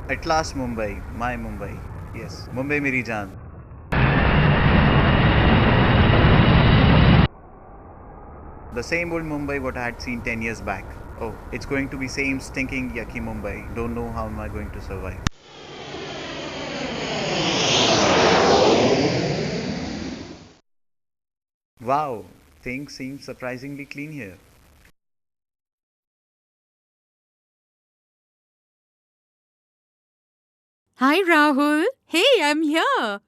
At last Mumbai, my Mumbai. Yes, Mumbai Meri Jaan. The same old Mumbai what I had seen 10 years back. Oh, it's going to be same stinking yucky Mumbai. Don't know how am I going to survive. Wow, things seem surprisingly clean here. Hi Rahul. Hey, I'm here.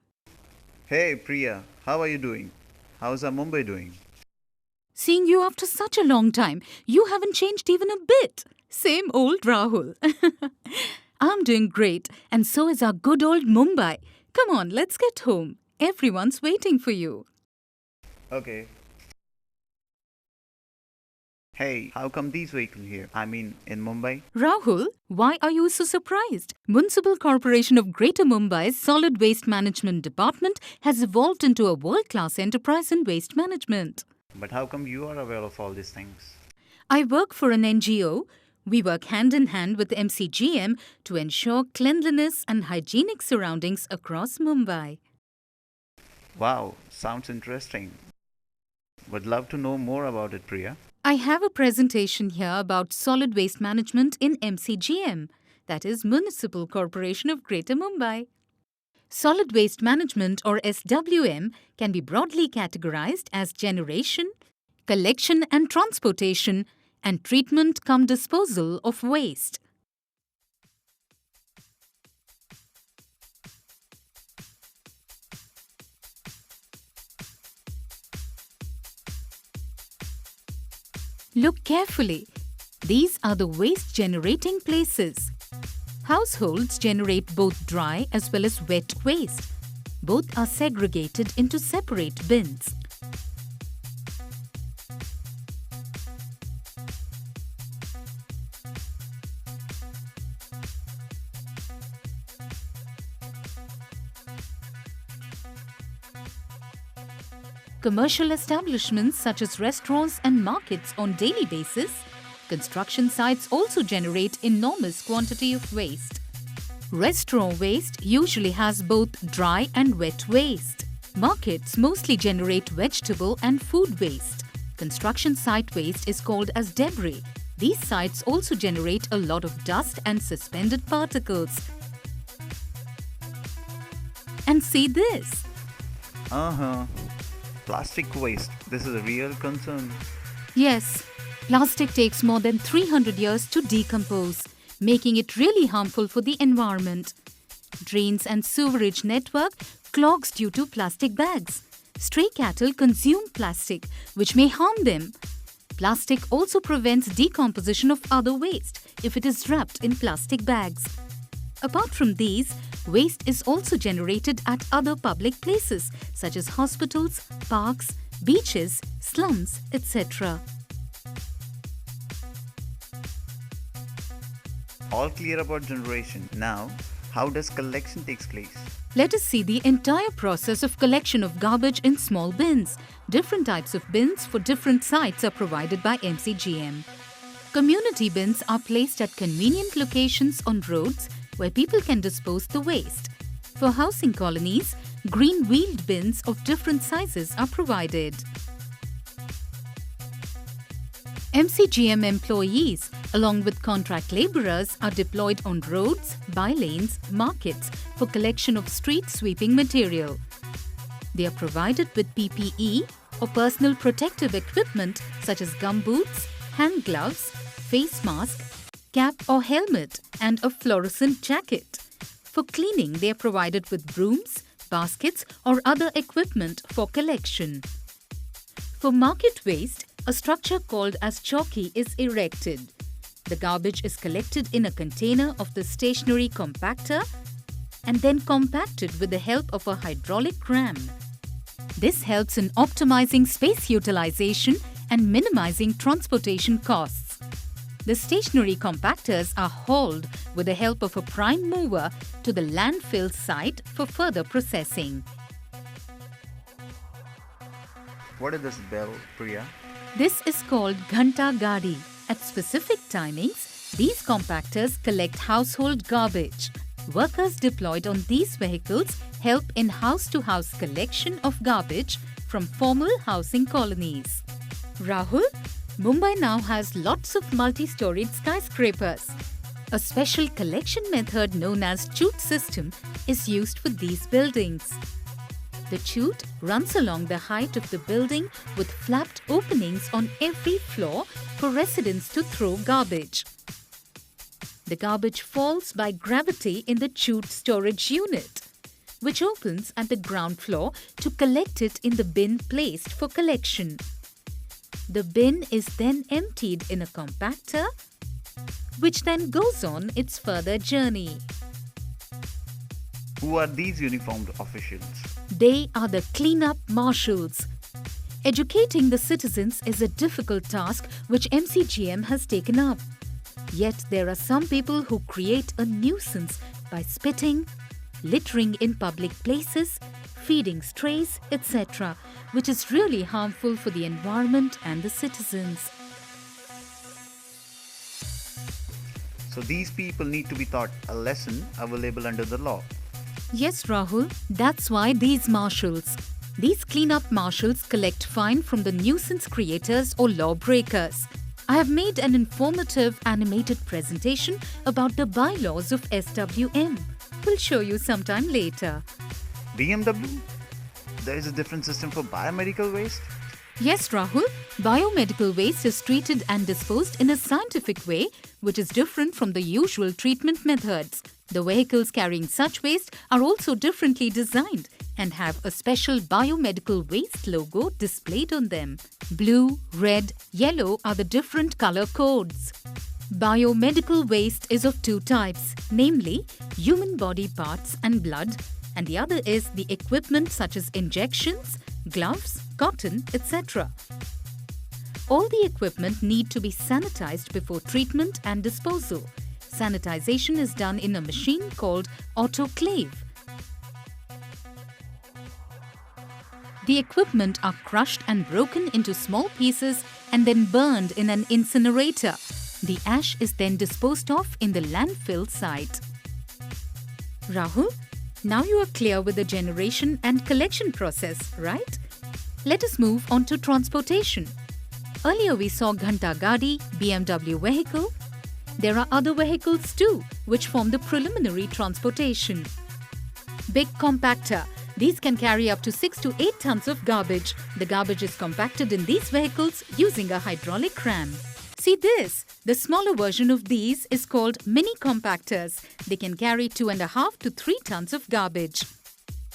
Hey Priya, how are you doing? How's our Mumbai doing? Seeing you after such a long time, you haven't changed even a bit. Same old Rahul. I'm doing great, and so is our good old Mumbai. Come on, let's get home. Everyone's waiting for you. Okay. Hey, how come these vehicles here? I mean, in Mumbai? Rahul, why are you so surprised? Municipal Corporation of Greater Mumbai's Solid Waste Management Department has evolved into a world-class enterprise in waste management. But how come you are aware of all these things? I work for an NGO. We work hand in hand with MCGM to ensure cleanliness and hygienic surroundings across Mumbai. Wow, sounds interesting. Would love to know more about it, Priya. I have a presentation here about solid waste management in MCGM, that is Municipal Corporation of Greater Mumbai. Solid waste management, or SWM, can be broadly categorized as generation, collection and transportation, and treatment cum disposal of waste. Look carefully. These are the waste generating places. Households generate both dry as well as wet waste. Both are segregated into separate bins. Commercial establishments such as restaurants and markets on daily basis, construction sites also generate enormous quantity of waste. Restaurant waste usually has both dry and wet waste. Markets mostly generate vegetable and food waste. Construction site waste is called as debris. These sites also generate a lot of dust and suspended particles. And see this. Uh-huh. Plastic waste. This is a real concern. Yes, plastic takes more than 300 years to decompose, making it really harmful for the environment. Drains and sewerage network clogs due to plastic bags. Stray cattle consume plastic, which may harm them. Plastic also prevents decomposition of other waste if it is wrapped in plastic bags. Apart from these, waste is also generated at other public places such as hospitals, parks, beaches, slums, etc. All clear about generation. Now, how does collection takes place? Let us see the entire process of collection of garbage in small bins. Different types of bins for different sites are provided by MCGM. Community bins are placed at convenient locations on roads where people can dispose the waste. For housing colonies, green wheeled bins of different sizes are provided. MCGM employees, along with contract labourers, are deployed on roads, by-lanes, markets for collection of street sweeping material. They are provided with PPE or personal protective equipment such as gumboots, hand gloves, face mask, cap or helmet, and a fluorescent jacket. For cleaning, they are provided with brooms, baskets, or other equipment for collection. For market waste, a structure called as chowki is erected. The garbage is collected in a container of the stationary compactor and then compacted with the help of a hydraulic ram. This helps in optimizing space utilization and minimizing transportation costs. The stationary compactors are hauled with the help of a prime mover to the landfill site for further processing. What is this bell, Priya? This is called Ghanta Gadi. At specific timings, these compactors collect household garbage. Workers deployed on these vehicles help in house-to-house collection of garbage from formal housing colonies. Rahul, Mumbai now has lots of multi-storied skyscrapers. A special collection method known as chute system is used for these buildings. The chute runs along the height of the building with flapped openings on every floor for residents to throw garbage. The garbage falls by gravity in the chute storage unit, which opens at the ground floor to collect it in the bin placed for collection. The bin is then emptied in a compactor, which then goes on its further journey. Who are these uniformed officials? They are the cleanup marshals. Educating the citizens is a difficult task which MCGM has taken up. Yet there are some people who create a nuisance by spitting, littering in public places, feeding strays, etc., which is really harmful for the environment and the citizens. So these people need to be taught a lesson available under the law. Yes, Rahul, that's why these cleanup marshals collect fine from the nuisance creators or lawbreakers. I have made an informative animated presentation about the bylaws of SWM. We'll show you sometime later. BMW? There is a different system for biomedical waste? Yes, Rahul, biomedical waste is treated and disposed in a scientific way, which is different from the usual treatment methods. The vehicles carrying such waste are also differently designed and have a special biomedical waste logo displayed on them. Blue, red, yellow are the different color codes. Biomedical waste is of two types, namely human body parts and blood, and the other is the equipment such as injections, gloves, cotton, etc. All the equipment need to be sanitized before treatment and disposal. Sanitization is done in a machine called autoclave. The equipment are crushed and broken into small pieces and then burned in an incinerator. The ash is then disposed of in the landfill site. Rahul, now you are clear with the generation and collection process, right? Let us move on to transportation. Earlier we saw Ghanta Gadi, BMW vehicle. There are other vehicles too, which form the preliminary transportation. Big compactor. These can carry up to 6 to 8 tons of garbage. The garbage is compacted in these vehicles using a hydraulic ram. See this? The smaller version of these is called mini compactors. They can carry 2.5 to 3 tons of garbage.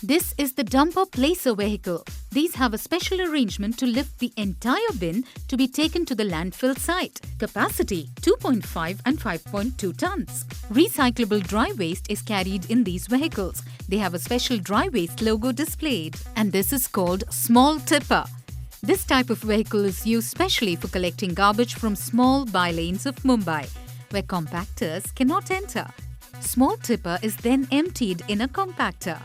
This is the dumper placer vehicle. These have a special arrangement to lift the entire bin to be taken to the landfill site. Capacity 2.5 and 5.2 tons. Recyclable dry waste is carried in these vehicles. They have a special dry waste logo displayed. And this is called small tipper. This type of vehicle is used specially for collecting garbage from small bylanes of Mumbai, where compactors cannot enter. Small tipper is then emptied in a compactor.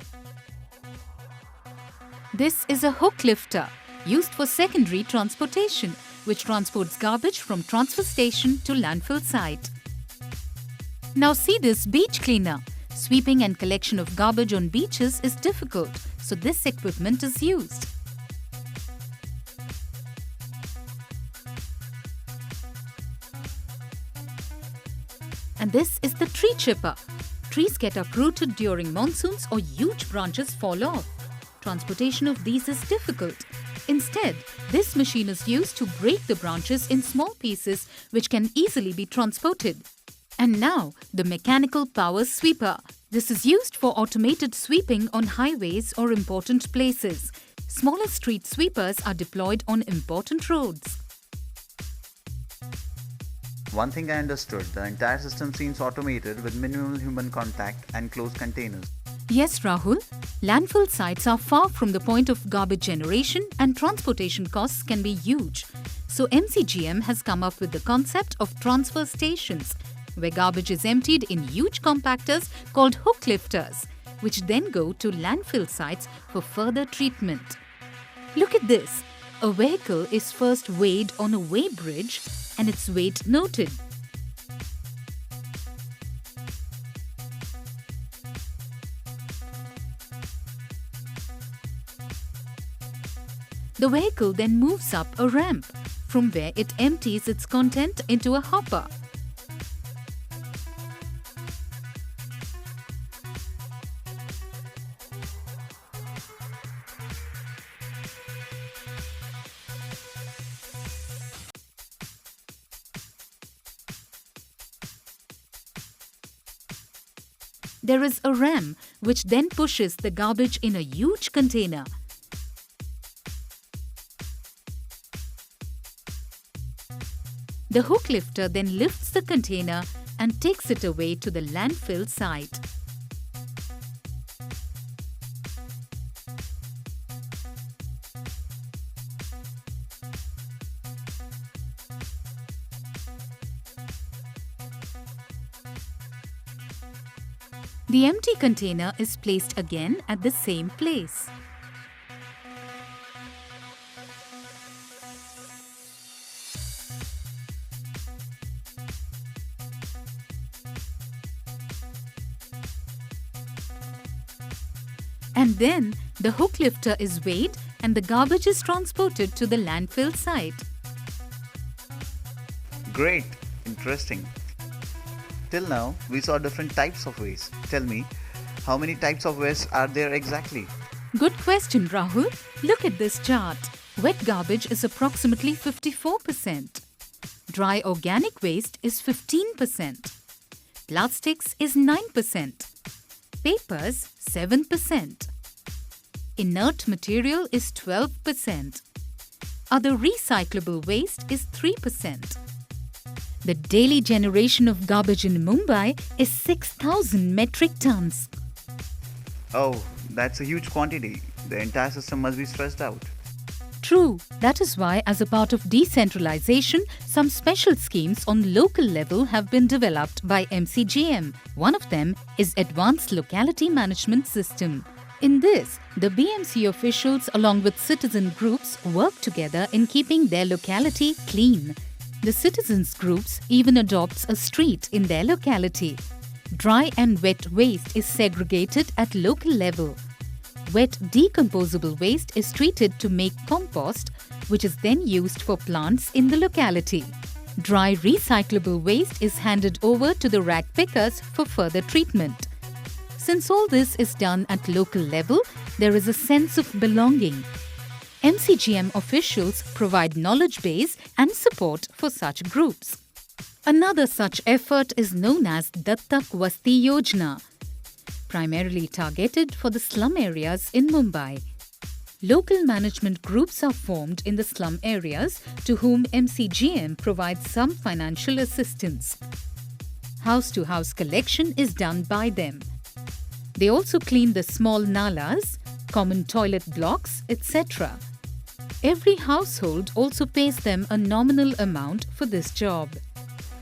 This is a hook lifter used for secondary transportation, which transports garbage from transfer station to landfill site. Now see this beach cleaner. Sweeping and collection of garbage on beaches is difficult, so this equipment is used. And this is the tree chipper. Trees get uprooted during monsoons or huge branches fall off. Transportation of these is difficult. Instead, this machine is used to break the branches in small pieces which can easily be transported. And now, the mechanical power sweeper. This is used for automated sweeping on highways or important places. Smaller street sweepers are deployed on important roads. One thing I understood, the entire system seems automated with minimal human contact and closed containers. Yes, Rahul. Landfill sites are far from the point of garbage generation and transportation costs can be huge. So MCGM has come up with the concept of transfer stations, where garbage is emptied in huge compactors called hook lifters, which then go to landfill sites for further treatment. Look at this. A vehicle is first weighed on a weigh bridge and its weight noted. The vehicle then moves up a ramp, from where it empties its content into a hopper. There is a ram which then pushes the garbage in a huge container. The hook lifter then lifts the container and takes it away to the landfill site. The empty container is placed again at the same place. And then the hook lifter is weighed and the garbage is transported to the landfill site. Great, interesting. Till now, we saw different types of waste. Tell me, how many types of waste are there exactly? Good question, Rahul. Look at this chart. Wet garbage is approximately 54%. Dry organic waste is 15%. Plastics is 9%. Papers 7%. Inert material is 12%. Other recyclable waste is 3%. The daily generation of garbage in Mumbai is 6,000 metric tons. Oh, that's a huge quantity. The entire system must be stressed out. True. That is why, as a part of decentralization, some special schemes on local level have been developed by MCGM. One of them is Advanced Locality Management System. In this, the BMC officials along with citizen groups work together in keeping their locality clean. The citizens groups even adopts a street in their locality. Dry and wet waste is segregated at local level. Wet decomposable waste is treated to make compost, which is then used for plants in the locality. Dry recyclable waste is handed over to the rag pickers for further treatment. Since all this is done at local level, there is a sense of belonging. MCGM officials provide knowledge base and support for such groups. Another such effort is known as Dattak Vasti Yojana, primarily targeted for the slum areas in Mumbai. Local management groups are formed in the slum areas to whom MCGM provides some financial assistance. House-to-house collection is done by them. They also clean the small nalas, common toilet blocks, etc. Every household also pays them a nominal amount for this job.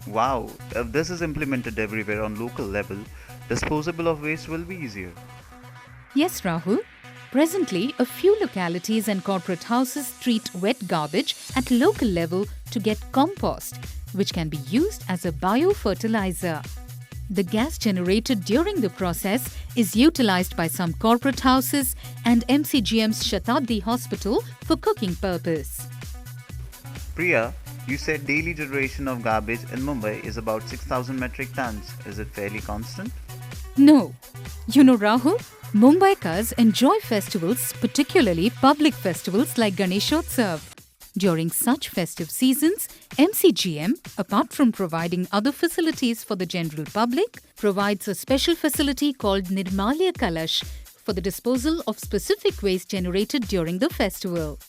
Wow, if this is implemented everywhere on local level, disposal of waste will be easier. Yes, Rahul. Presently, a few localities and corporate houses treat wet garbage at local level to get compost, which can be used as a biofertilizer. The gas generated during the process is utilized by some corporate houses and MCGM's Shatabdi Hospital for cooking purpose. Priya, you said daily generation of garbage in Mumbai is about 6,000 metric tons. Is it fairly constant? No. You know, Rahul, Mumbaikars enjoy festivals, particularly public festivals like Ganeshotsav. During such festive seasons, MCGM, apart from providing other facilities for the general public, provides a special facility called Nirmalya Kalash for the disposal of specific waste generated during the festival.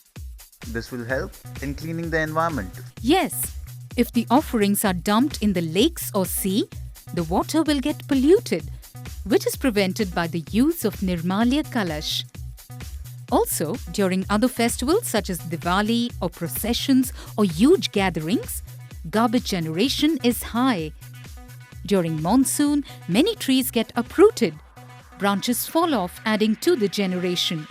This will help in cleaning the environment. Yes, if the offerings are dumped in the lakes or sea, the water will get polluted, which is prevented by the use of Nirmalya Kalash. Also, during other festivals such as Diwali or processions or huge gatherings, garbage generation is high. During monsoon, many trees get uprooted. Branches fall off, adding to the generation.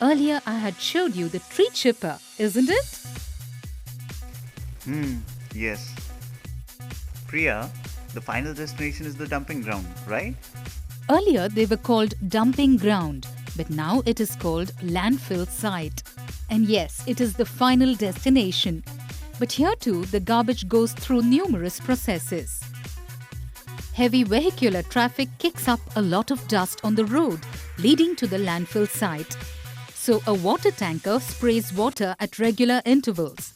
Earlier, I had showed you the tree chipper, isn't it? Yes. Priya, the final destination is the dumping ground, right? Earlier, they were called dumping ground, but now it is called landfill site. And yes, it is the final destination. But here too, the garbage goes through numerous processes. Heavy vehicular traffic kicks up a lot of dust on the road, leading to the landfill site. So a water tanker sprays water at regular intervals.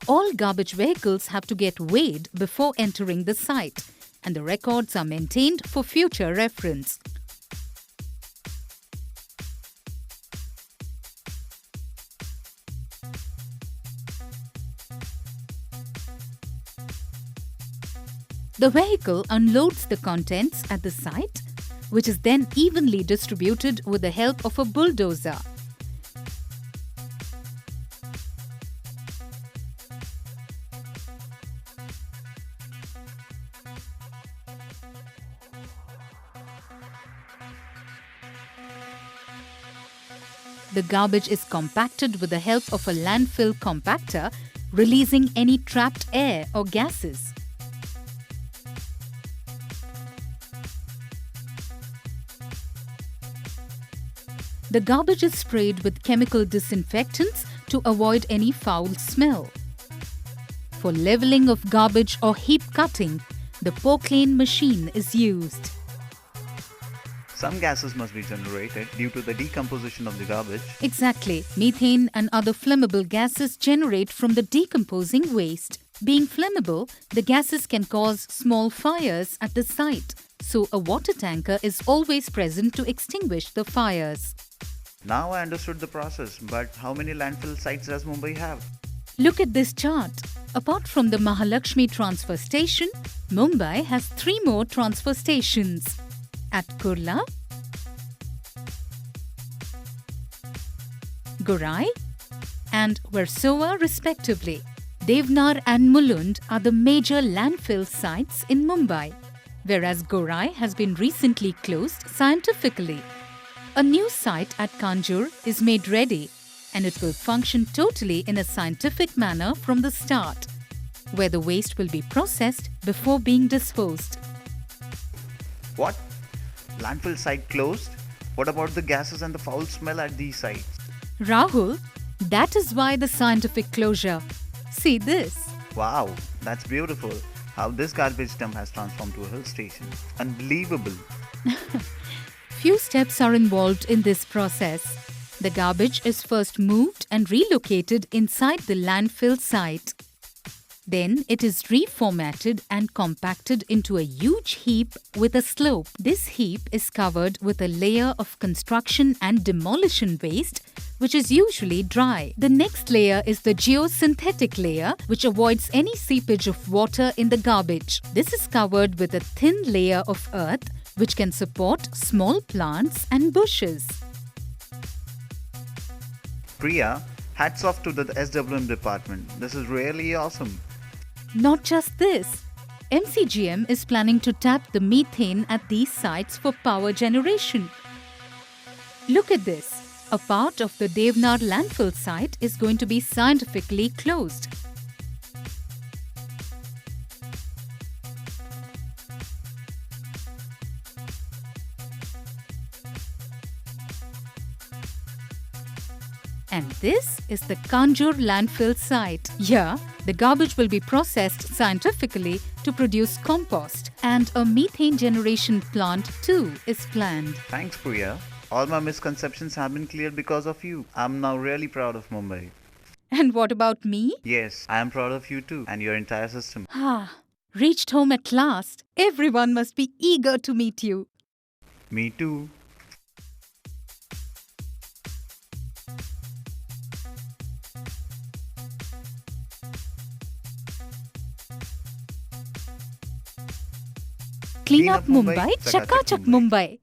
All garbage vehicles have to get weighed before entering the site, and the records are maintained for future reference. The vehicle unloads the contents at the site, which is then evenly distributed with the help of a bulldozer. The garbage is compacted with the help of a landfill compactor, releasing any trapped air or gases. The garbage is sprayed with chemical disinfectants to avoid any foul smell. For leveling of garbage or heap cutting, the porcelain machine is used. Some gases must be generated due to the decomposition of the garbage. Exactly. Methane and other flammable gases generate from the decomposing waste. Being flammable, the gases can cause small fires at the site, so a water tanker is always present to extinguish the fires. Now I understood the process, but how many landfill sites does Mumbai have? Look at this chart. Apart from the Mahalakshmi transfer station, Mumbai has 3 more transfer stations. At Kurla, Gorai and Versova respectively. Devnar and Mulund are the major landfill sites in Mumbai, whereas Gorai has been recently closed scientifically. A new site at Kanjur is made ready, and it will function totally in a scientific manner from the start, where the waste will be processed before being disposed. What? Landfill site closed? What about the gases and the foul smell at these sites? Rahul, that is why the scientific closure. See this. Wow, that's beautiful. How this garbage dump has transformed to a hill station. Unbelievable. Few steps are involved in this process. The garbage is first moved and relocated inside the landfill site. Then it is reformatted and compacted into a huge heap with a slope. This heap is covered with a layer of construction and demolition waste, which is usually dry. The next layer is the geosynthetic layer, which avoids any seepage of water in the garbage. This is covered with a thin layer of earth, which can support small plants and bushes. Priya, hats off to the SWM department. This is really awesome. Not just this, MCGM is planning to tap the methane at these sites for power generation. Look at this. A part of the Devnar landfill site is going to be scientifically closed. And this is the Kanjur landfill site. Here, the garbage will be processed scientifically to produce compost, and a methane generation plant too is planned. Thanks, Priya. All my misconceptions have been cleared because of you. I'm now really proud of Mumbai. And what about me? Yes, I am proud of you too and your entire system. Reached home at last. Everyone must be eager to meet you. Me too. Clean up Mumbai, Chakachak Mumbai.